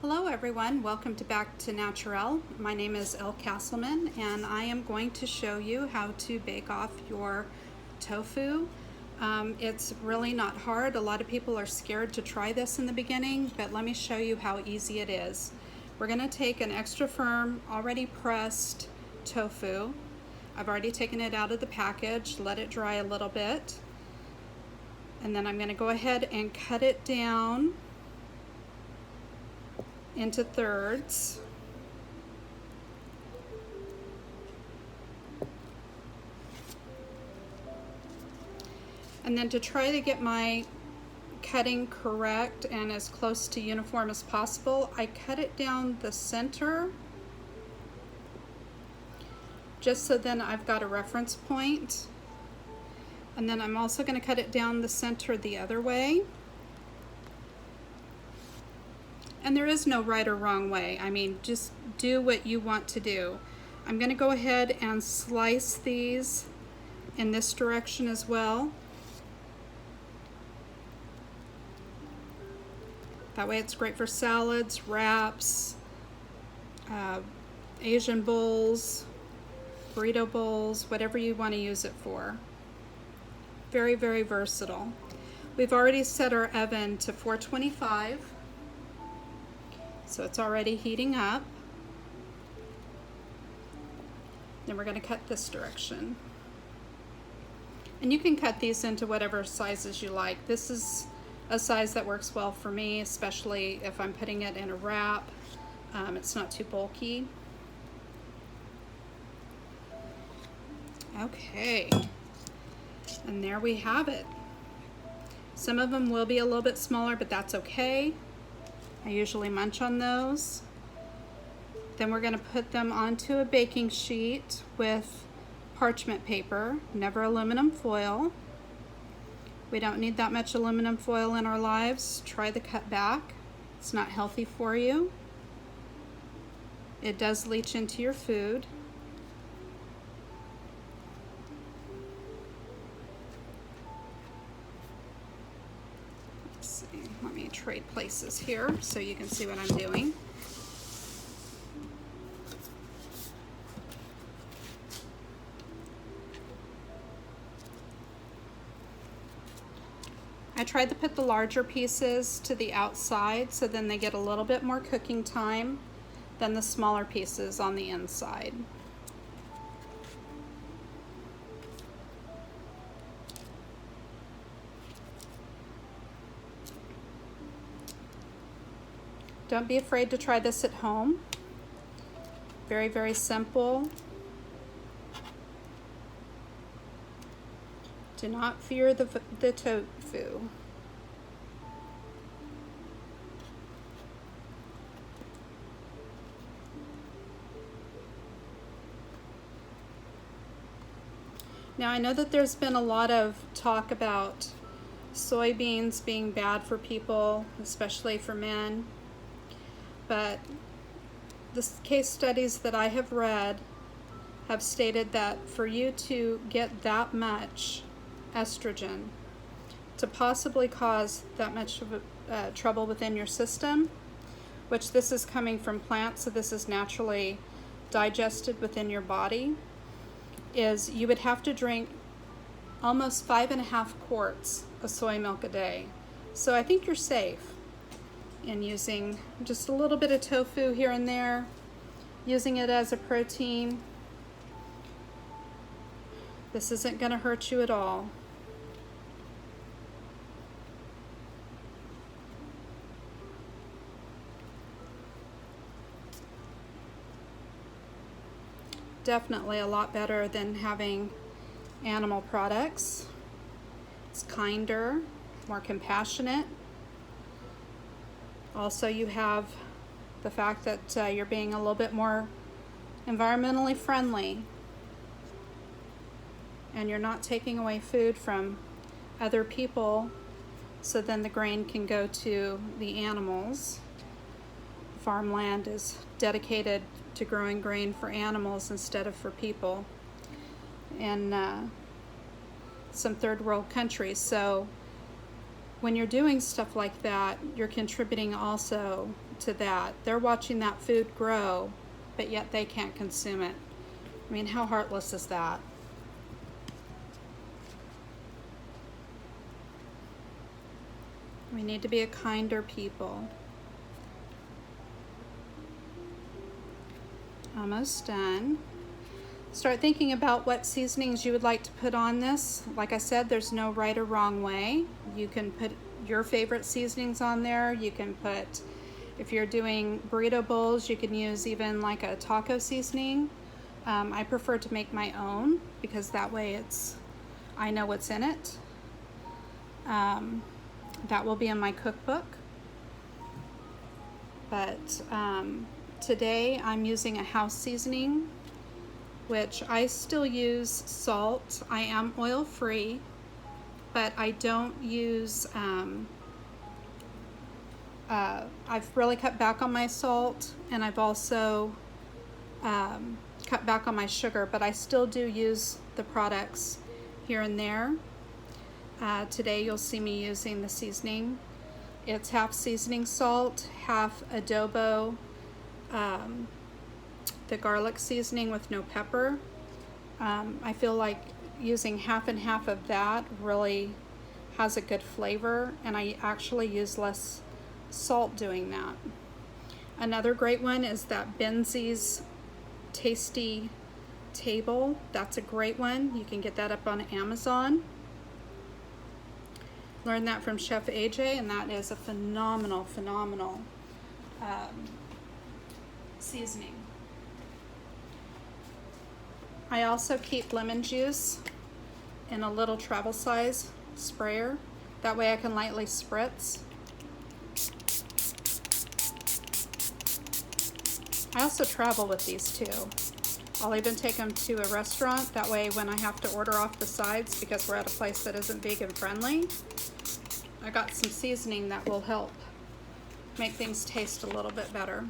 Hello everyone, welcome back to Naturel. My name is Elle Castleman and I am going to show you how to bake off your tofu. It's really not hard. A lot of people are scared to try this in the beginning, but let me show you how easy it is. We're going to take an extra firm, already pressed tofu. I've already taken it out of the package, let it dry a little bit, and then I'm going to go ahead and cut it down into thirds. And then to try to get my cutting correct and as close to uniform as possible, I cut it down the center just so then I've got a reference point. And then I'm also going to cut it down the center the other way. And there is no right or wrong way. I mean, just do what you want to do. I'm going to go ahead and slice these in this direction as well. That way it's great for salads, wraps, Asian bowls, burrito bowls, whatever you want to use it for. Very, very versatile. We've already set our oven to 425. So it's already heating up. Then we're going to cut this direction. And you can cut these into whatever sizes you like. This is a size that works well for me, especially if I'm putting it in a wrap. It's not too bulky. Okay, and there we have it. Some of them will be a little bit smaller, but that's okay. I usually munch on those. Then we're going to put them onto a baking sheet with parchment paper, never aluminum foil. We don't need that much aluminum foil in our lives. Try the cut back. It's not healthy for you. It does leach into your food. Let me trade places here so you can see what I'm doing. I tried to put the larger pieces to the outside so then they get a little bit more cooking time than the smaller pieces on the inside. Don't be afraid to try this at home. Very, very simple. Do not fear the tofu. Now I know that there's been a lot of talk about soybeans being bad for people, especially for men. But the case studies that I have read have stated that for you to get that much estrogen, to possibly cause that much of trouble within your system, which this is coming from plants, so this is naturally digested within your body, is you would have to drink almost 5.5 quarts of soy milk a day. So I think you're safe in using just a little bit of tofu here and there, using it as a protein. This isn't going to hurt you at all. Definitely a lot better than having animal products. It's kinder, more compassionate. Also, you have the fact that you're being a little bit more environmentally friendly, and you're not taking away food from other people, so then the grain can go to the animals. Farmland is dedicated to growing grain for animals instead of for people in some third world countries. So when you're doing stuff like that, you're contributing also to that. They're watching that food grow, but yet they can't consume it. I mean, how heartless is that? We need to be a kinder people. Almost done. Start thinking about what seasonings you would like to put on this. Like I said, there's no right or wrong way. You can put your favorite seasonings on there. You can put, if you're doing burrito bowls, you can use even like a taco seasoning. I prefer to make my own because that way I know what's in it. That will be in my cookbook. But today I'm using a house seasoning, which I still use salt. I am oil free, but I don't use, I've really cut back on my salt, and I've also cut back on my sugar, but I still do use the products here and there. Today you'll see me using the seasoning. It's half seasoning salt, half adobo, the garlic seasoning with no pepper. I feel like using half and half of that really has a good flavor, and I actually use less salt doing that. Another great one is that Benzi's Tasty Table. That's a great one. You can get that up on Amazon. Learned that from Chef AJ, and that is a phenomenal seasoning. I also keep lemon juice in a little travel size sprayer. That way I can lightly spritz. I also travel with these too. I'll even take them to a restaurant. That way when I have to order off the sides because we're at a place that isn't vegan friendly, I got some seasoning that will help make things taste a little bit better.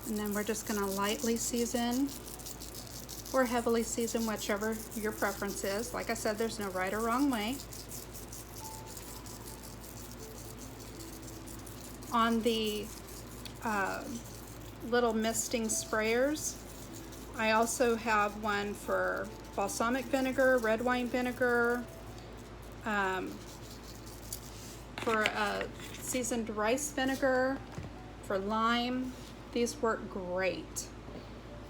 And then we're just gonna lightly season or heavily season, whichever your preference is. Like I said, there's no right or wrong way. On the little misting sprayers, I also have one for balsamic vinegar, red wine vinegar, for seasoned rice vinegar, for lime. These work great.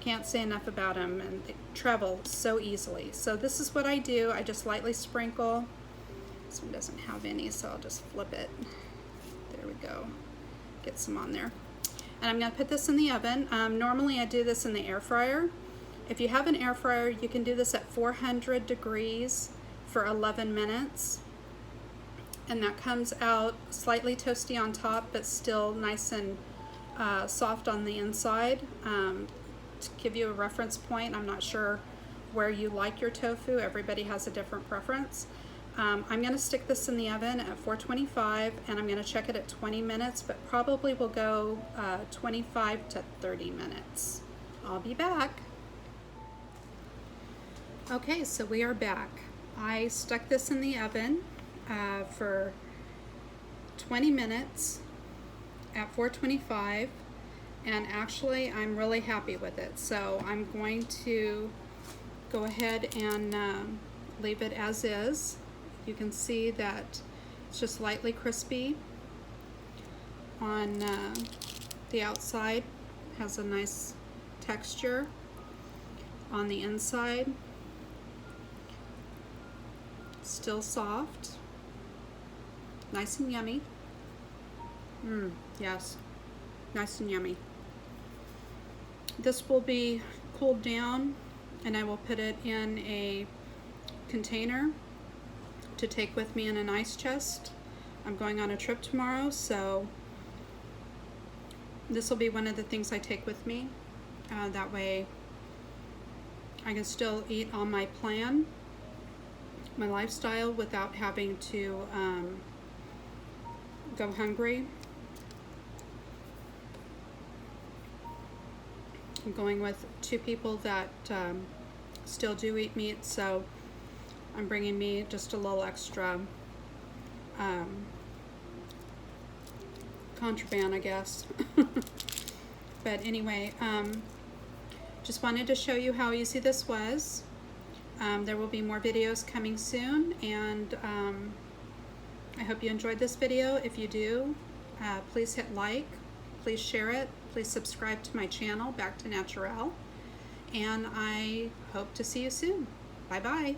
Can't say enough about them, and they travel so easily. So this is what I do. I just lightly sprinkle. This one doesn't have any, so I'll just flip it. There we go. Get some on there. And I'm gonna put this in the oven. Normally I do this in the air fryer. If you have an air fryer, you can do this at 400 degrees for 11 minutes. And that comes out slightly toasty on top, but still nice and soft on the inside. To give you a reference point, I'm not sure where you like your tofu. Everybody has a different preference. I'm going to stick this in the oven at 425, and I'm going to check it at 20 minutes, but probably will go 25 to 30 minutes. I'll be back. Okay, so we are back. I stuck this in the oven for 20 minutes at 425, and actually I'm really happy with it. So I'm going to go ahead and leave it as is. You can see that it's just lightly crispy on the outside, has a nice texture on the inside, still soft, nice and yummy. Yes, nice and yummy. This will be cooled down, and I will put it in a container to take with me in an ice chest. I'm going on a trip tomorrow, so this will be one of the things I take with me. That way I can still eat on my plan, my lifestyle, without having to go hungry. I'm going with 2 people that still do eat meat, so I'm bringing me just a little extra contraband, I guess. But anyway, just wanted to show you how easy this was. There will be more videos coming soon, and I hope you enjoyed this video. If you do, please hit like, please share it, please subscribe to my channel, Back to Natural, and I hope to see you soon. Bye-bye.